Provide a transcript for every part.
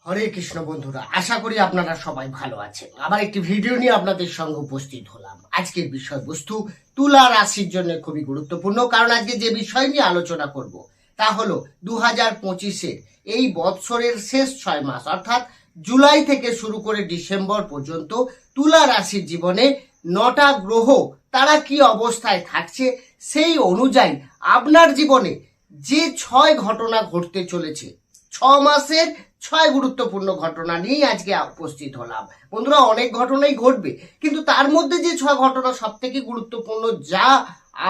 হরে কৃষ্ণ বন্ধুরা, আশা করি আপনারা সবাই ভালো আছেন। আবার একটি ভিডিও নিয়ে আপনাদের সঙ্গে উপস্থিত হলাম। আজকের বিষয়বস্তু তুলা রাশির জন্য খুবই গুরুত্বপূর্ণ, কারণ আজকে যে বিষয় নিয়ে আলোচনা করব তা হলো 2025-এর এই বৎসরের শেষ 6 মাস অর্থাৎ জুলাই থেকে শুরু করে ডিসেম্বর পর্যন্ত তুলা রাশির জীবনে 9টা গ্রহ তারা কি অবস্থায় থাকছে, সেই অনুযায়ী আপনার জীবনে যে 6 ঘটনা ঘটতে চলেছে, 6 মাসের 6 গুরুত্বপূর্ণ ঘটনা নিয়ে আজকে উপস্থিত হলাম। বন্ধুরা, অনেক ঘটনাই ঘটবে, কিন্তু তার মধ্যে যে 6 ঘটনা সব থেকে গুরুত্বপূর্ণ, যা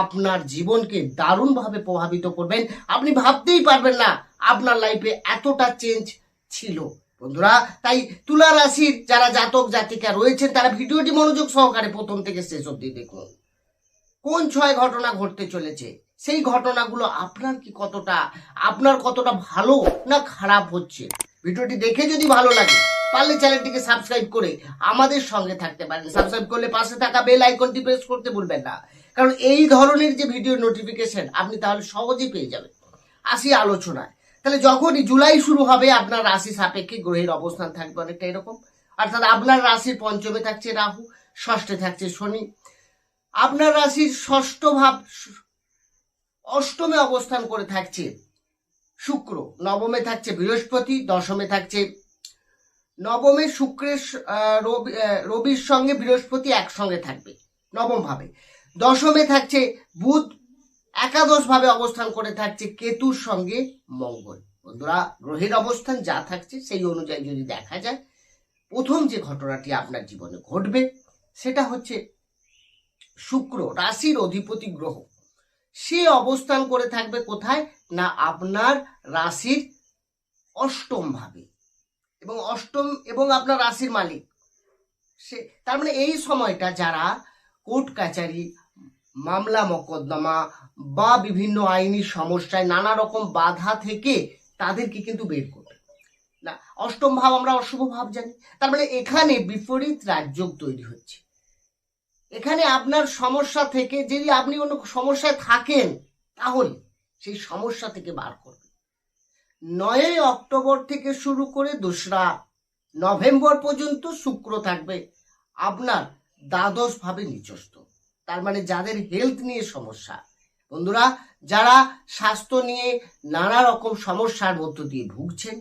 আপনার জীবনকে দারুণভাবে প্রভাবিত করবেন, আপনি ভাবতেই পারবেন না আপনার লাইফে এতটা চেঞ্জ ছিল। বন্ধুরা, তাই তুলা রাশির যারা জাতক জাতিকা রয়েছেন তারা ভিডিওটি মনোযোগ সহকারে প্রথম থেকে শেষ অবধি দেখুন। কোন 6 ঘটনা ঘটতে চলেছে, সেই ঘটনাগুলো আপনার কতটা ভালো না খারাপ হচ্ছে, ভিডিওটি দেখে যদি ভালো লাগে পারলে চ্যানেলটিকে সাবস্ক্রাইব করে আমাদের সঙ্গে থাকতে পারেন। সাবস্ক্রাইব করলে পাশে থাকা বেল আইকনটি প্রেস করতে ভুলবেন না, কারণ এই ধরনের যে ভিডিও নোটিফিকেশন আপনি তাহলে সহজেই পেয়ে যাবেন। আসি আলোচনায়। তাহলে যখনই জুলাই শুরু হবে, আপনার রাশি সাপেক্ষে গ্রহের অবস্থান থাকবে অনেকটা এরকম। অর্থাৎ আপনার রাশির পঞ্চমে থাকছে রাহু, ষষ্ঠে থাকছে শনি, আপনার রাশির ষষ্ঠ ভাব অষ্টমে অবস্থান করে থাকছে শুক্র, নবমে থাকছে বৃহস্পতি, দশমে থাকছে নবমে শুক্রের রবির সঙ্গে বৃহস্পতি একসঙ্গে থাকবে নবম ভাবে, দশমে থাকছে বুধ, একাদশ ভাবে অবস্থান করে থাকছে কেতুর সঙ্গে মঙ্গল। বন্ধুরা, গ্রহের অবস্থান যা থাকছে সেই অনুযায়ী যদি দেখা যায়, প্রথম যে ঘটনাটি আপনার জীবনে ঘটবে সেটা হচ্ছে শুক্র, রাশির অধিপতি গ্রহ, সে অবস্থান করে থাকবে কোথায় না আপনার রাশির অষ্টম ভাবে, এবং আপনার রাশির মালিক সে। তার মানে এই সময়টা যারা কোর্ট কাচারি, মামলা মোকদ্দমা বা বিভিন্ন আইনি সমস্যায় নানা রকম বাধা থেকে তাদেরকে কিন্তু বের করবে না। অষ্টম ভাব আমরা অশুভ ভাব জানি, তার মানে এখানে বিপরীত রাজযোগ তৈরি হচ্ছে। এখানে আপনার সমস্যা থেকে, যদি আপনি কোনো সমস্যায় থাকেন তাহলে সেই সমস্যা থেকে বার করবে। 9 অক্টোবর থেকে শুরু করে 2রা নভেম্বর পর্যন্ত শুক্র থাকবে আপনার দ্বাদশ ভাবে নিচস্থ। তার মানে যাদের হেলথ নিয়ে সমস্যা, বন্ধুরা যারা স্বাস্থ্য নিয়ে নানা রকম সমস্যার মধ্য দিয়ে ভুগছেন,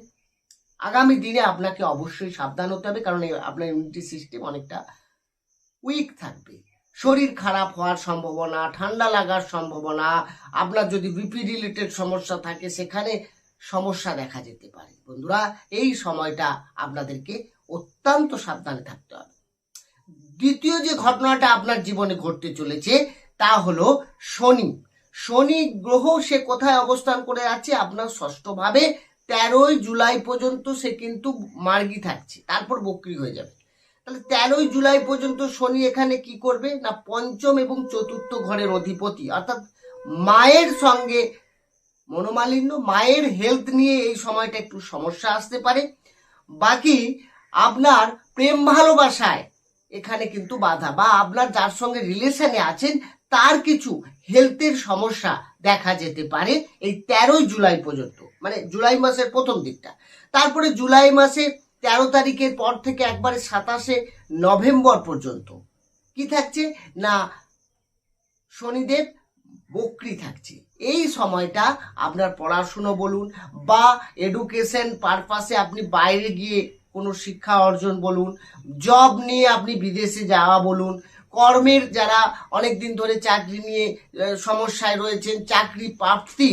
আগামী দিনে আপনাকে অবশ্যই সাবধান হতে হবে, কারণ আপনার ইমিউনিটি সিস্টেম অনেকটা উইক থাকবে। শরীর খারাপ হওয়ার সম্ভাবনা, ঠান্ডা লাগার সম্ভাবনা, আপনার যদি বিপি রিলেটেড সমস্যা থাকে সেখানে সমস্যা দেখা যেতে পারে। বন্ধুরা, এই সময়টা আপনাদেরকে অত্যন্ত সাবধানে থাকতে হবে। দ্বিতীয় যে ঘটনাটা আপনার জীবনে ঘটতে চলেছে তা হলো শনি। শনি গ্রহ সে কোথায় অবস্থান করে আছে? আপনার ষষ্ঠ ভাবে। 13 জুলাই পর্যন্ত সে কিন্তু মার্গী থাকছে, তারপর বক্রী হয়ে যাবে। তাহলে 13 জুলাই পর্যন্ত শনি এখানে কি করবে না পঞ্চম এবং চতুর্থ ঘরের অধিপতি, অর্থাৎ মায়ের সঙ্গে মনোমালিন্য, মায়ের হেলথ নিয়ে এই সময়টা একটু সমস্যা আসতে পারে। বাকি আপনার প্রেম ভালোবাসায় এখানে কিন্তু বাধা, বা আপনার যার সঙ্গে রিলেশনে আছেন তার কিছু হেলথের সমস্যা দেখা যেতে পারে এই 13 জুলাই পর্যন্ত, মানে জুলাই মাসের প্রথম দিকটা। তারপরে জুলাই মাসে 13 তারিখের পর থেকে একবারে 27 নভেম্বর পর্যন্ত কি থাকছে না শনিদেব বক্রী থাকছে। এই সময়টা আপনার পড়াশুনো বলুন বা এডুকেশন পারপাসে আপনি বাইরে গিয়ে কোনো শিক্ষা অর্জন বলুন, জব নিয়ে আপনি বিদেশে যাওয়া বলুন, কর্মের যারা অনেকদিন ধরে চাকরি নিয়ে সমস্যায় রয়েছেন, চাকরি প্রাপ্তি,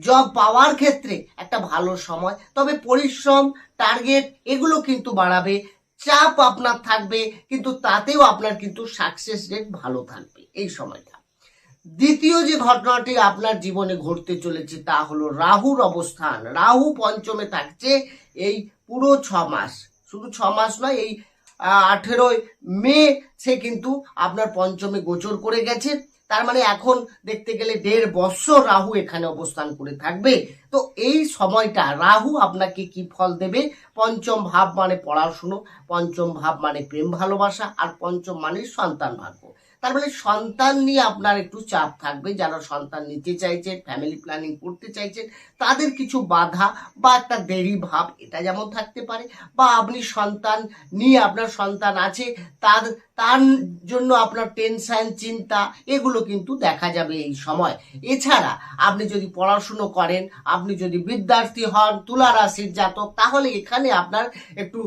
জব পাওয়ার ক্ষেত্রে একটা ভালো সময়। তবে পরিশ্রম, টার্গেট এগুলো কিন্তু বাড়াবে, চাপ আপনার থাকবে, কিন্তু তাতেও আপনার কিন্তু সাকসেস রেট ভালো থাকবে এই সময়টা। দ্বিতীয় যে ঘটনাটি আপনার জীবনে ঘটতে চলেছে তা হলো রাহুর অবস্থান। রাহু পঞ্চমে থাকছে এই পুরো 6 মাস, শুধু 6 মাস নয়, এই 18 মে সে কিন্তু আপনার পঞ্চমে গোচর করে গেছে। তার মানে এখন দেখতে গেলে 1.5 বছর রাহু এখানে অবস্থান করে থাকবে। তো এই সময়টা রাহু আপনাকে কি ফল দেবে? পঞ্চম ভাব মানে পড়াশুনো, পঞ্চম ভাব মানে প্রেম ভালোবাসা, আর পঞ্চম মানে সন্তান ভাগ্য। তার মানে সন্তান নিয়ে আপনার একটু চাপ থাকবে। যারা সন্তান নিতে চাইছেন, ফ্যামিলি প্ল্যানিং করতে চাইছেন, তাদের কিছু বাধা বা একটা দেরি ভাব এটা যেমন থাকতে পারে, বা আপনি সন্তান নিয়ে, আপনার সন্তান আছে, তার জন্য আপনার টেনশন, চিন্তা এগুলো কিন্তু দেখা যাবে এই সময়। এছাড়া আপনি যদি পড়াশুনো করেন, আপনি যদি বিদ্যার্থী হন, তুলা রাশির জাতক, তাহলে এখানে আপনার একটু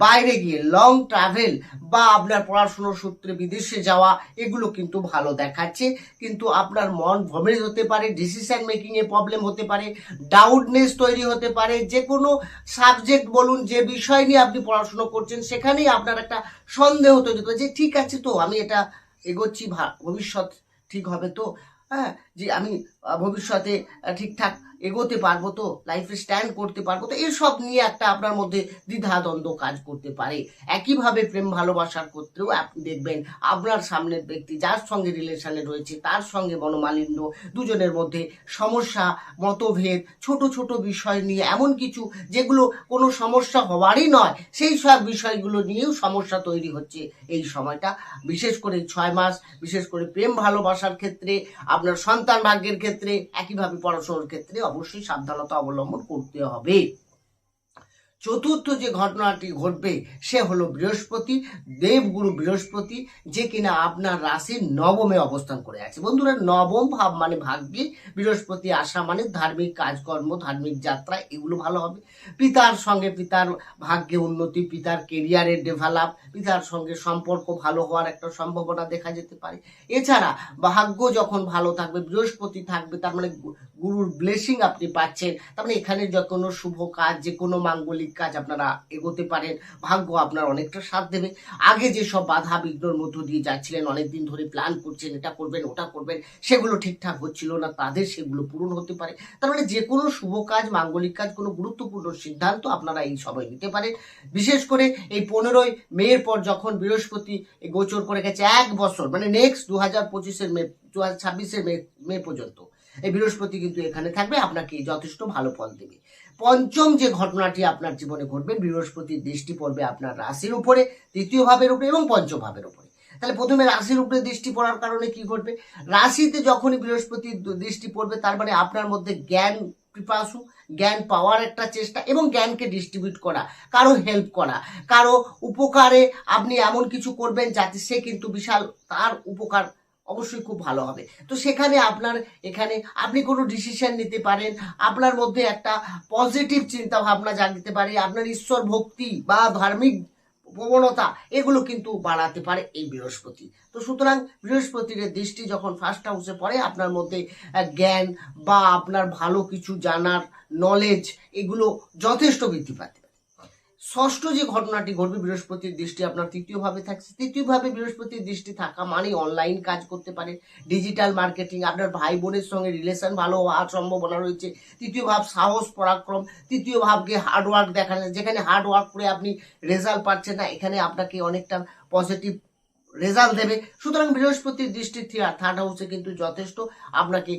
বাইরে গিয়ে লং ট্রাভেল বা আপনার পড়াশুনোর সূত্রে বিদেশে যাওয়া এগুলো কিন্তু ভালো দেখাচ্ছে। কিন্তু আপনার মন ভ্রমিত হতে পারে, ডিসিশন মেকিং এ প্রবলেম হতে পারে, ডাউটনেস তৈরি হতে পারে। যে কোনো সাবজেক্ট বলুন, যে বিষয় নিয়ে আপনি পড়াশুনো করছেন সেখানেই আপনার একটা সন্দেহ তৈরি হতে পারে যে ঠিক আছে তো, আমি এটা এগোচ্ছি, ভবিষ্যৎ ঠিক হবে তো, হ্যাঁ, যে আমি ভবিষ্যতে ঠিকঠাক এগোতে পারবো তো, লাইফে স্ট্যান্ড করতে পারবো তো, এসব নিয়ে একটা আপনার মধ্যে দ্বিধাদ্বন্দ্ব কাজ করতে পারে। একইভাবে প্রেম ভালোবাসার ক্ষেত্রেও আপনি দেখবেন আপনার সামনের ব্যক্তি যার সঙ্গে রিলেশনে রয়েছে তার সঙ্গে মনোমালিন্য, দুজনের মধ্যে সমস্যা, মতভেদ, ছোট ছোট বিষয় নিয়ে এমন কিছু যেগুলো কোনো সমস্যা হওয়ারই নয়, সেই সব বিষয়গুলো নিয়েও সমস্যা তৈরি হচ্ছে এই সময়টা। বিশেষ করে 6 মাস, বিশেষ করে প্রেম ভালোবাসার ক্ষেত্রে, আপনার সন্তান ভাগ্যের ক্ষেত্রে, একইভাবে পড়াশোনার ক্ষেত্রে অবশ্যই সাবধানতা অবলম্বন করতে হবে। চতুর্থ যে ঘটনাটি ঘটবে সে হলো বৃহস্পতি, দেবগুরু বৃহস্পতি, যে কিনা আপনার রাশির নবমে অবস্থান করে আছে। বন্ধুরা, নবম ভাব মানে ভাগ্যে বৃহস্পতি আসা মানে ধার্মিক কাজকর্ম, ধার্মিক যাত্রা এগুলো ভালো হবে। পিতার সঙ্গে, পিতার ভাগ্যে উন্নতি, পিতার কেরিয়ারের ডেভেলপ, পিতার সঙ্গে সম্পর্ক ভালো হওয়ার একটা সম্ভাবনা দেখা যেতে পারে। এছাড়া ভাগ্য যখন ভালো থাকবে, বৃহস্পতি থাকবে, তার মানে গুরুর ব্লেসিং আপনি পাচ্ছেন। তার মানে এখানে যে কোনো শুভ কাজ, যে কোনো মাঙ্গলিক কাজ আপনারা এগোতে পারেন, ভাগ্য আপনার অনেকটা সাথ দেবে। আগে যেসব বাধা বিঘ্নর মধ্য দিয়ে যাচ্ছিলেন, অনেকদিন ধরে প্ল্যান করছেন, এটা করবেন ওটা করবেন, সেগুলো ঠিকঠাক হচ্ছিল না, তাদের সেগুলো পূরণ হতে পারে। তার মানে যে কোনো শুভ কাজ, মাঙ্গলিক কাজ, কোনো গুরুত্বপূর্ণ সিদ্ধান্ত আপনারা এই সময় নিতে পারেন। বিশেষ করে এই 15ই মের পর যখন বৃহস্পতি গোচর করে গেছে 1 বছর, মানে নেক্সট 2025-এর মে, 2026-এর মে পর্যন্ত এই বৃহস্পতি কিন্তু এখানে থাকবে, আপনাকে যথেষ্ট ভালো ফল দেবে। পঞ্চম যে ঘটনাটি আপনার জীবনে ঘটবে, বৃহস্পতির দৃষ্টি পড়বে আপনার রাশির উপরে, তৃতীয় ভাবের উপরে এবং পঞ্চম ভাবের উপরে। তাহলে প্রথমে রাশির উপরে দৃষ্টি পড়ার কারণে কি ঘটবে? রাশিতে যখনই বৃহস্পতির দৃষ্টি পড়বে, তার মানে আপনার মধ্যে জ্ঞান পিপাসু, জ্ঞান পাওয়ার একটা চেষ্টা এবং জ্ঞানকে ডিস্ট্রিবিউট করা, কারো হেল্প করা, কারো উপকারে আপনি এমন কিছু করবেন যাতে সে কিন্তু বিশাল, তার উপকার অবশ্যই খুব ভালো হবে। তো সেখানে আপনার এখানে আপনি কোনো ডিসিশন নিতে পারেন, আপনার মধ্যে একটা পজিটিভ চিন্তা ভাবনা জাগতে পারে, আপনার ঈশ্বর ভক্তি বা ধার্মিক প্রবণতা এগুলো কিন্তু বাড়াতে পারে এই বৃহস্পতি। তো সুতরাং বৃহস্পতির দৃষ্টি যখন ফার্স্ট হাউসে পড়ে, আপনার মধ্যে জ্ঞান বা আপনার ভালো কিছু জানার নলেজ এগুলো যথেষ্ট বৃদ্ধি পাবে। ষষ্ঠ যে ঘটনাটি ঘটবে, বৃহস্পতির দৃষ্টি আপনার তৃতীয় ভাবে থাকছে। তৃতীয় ভাবে বৃহস্পতির দৃষ্টি থাকা মানে অনলাইন কাজ করতে পারে, ডিজিটাল মার্কেটিং, আপনার ভাই বোনের সঙ্গে রিলেশন ভালো হওয়ার সম্ভাবনা রয়েছে। তৃতীয় ভাব সাহস পরাক্রম, তৃতীয় ভাবকে হার্ডওয়ার্ক দেখানো, যেখানে হার্ডওয়ার্ক করে আপনি রেজাল্ট পাচ্ছেন না, এখানে আপনাকে অনেকটা পজিটিভ রেজাল্ট দেবে। সুতরাং বৃহস্পতির দৃষ্টি থার্ড হাউসে কিন্তু যথেষ্ট আপনাকে,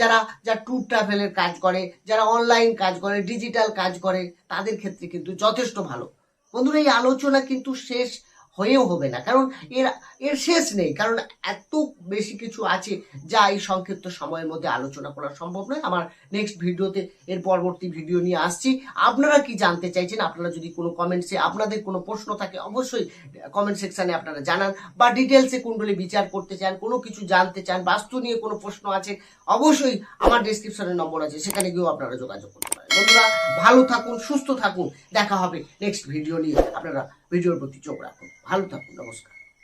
যারা ট্যুর ট্রাভেলের কাজ করে, যারা অনলাইন কাজ করে, ডিজিটাল কাজ করে, তাদের ক্ষেত্রে কিন্তু যথেষ্ট ভালো। বন্ধুরা, এই আলোচনা কিন্তু শেষ হয়েও হবে না, কারণ এর শেষ নেই, কারণ এত বেশি কিছু আছে যা এই সংক্ষিপ্ত সময়ের মধ্যে আলোচনা করা সম্ভব নয়। আমার নেক্সট ভিডিওতে এর পরবর্তী ভিডিও নিয়ে আসছি। আপনারা কি জানতে চাইছেন? আপনারা যদি কোনো কমেন্টসে আপনাদের কোনো প্রশ্ন থাকে, অবশ্যই কমেন্ট সেকশনে আপনারা জানান, বা ডিটেলসে কুণ্ডলী বিচার করতে চান, কোনো কিছু জানতে চান, বাস্তু নিয়ে কোনো প্রশ্ন আছে, অবশ্যই আমার ডেসক্রিপশনে নম্বর আছে, সেখানে গিয়েও আপনারা যোগাযোগ করতে পারেন। বন্ধুরা, ভালো থাকুন, সুস্থ থাকুন, দেখা হবে নেক্সট ভিডিও নিয়ে। আপনারা ভিডিওর প্রতি চোখ রাখুন, ভালো থাকুন, নমস্কার।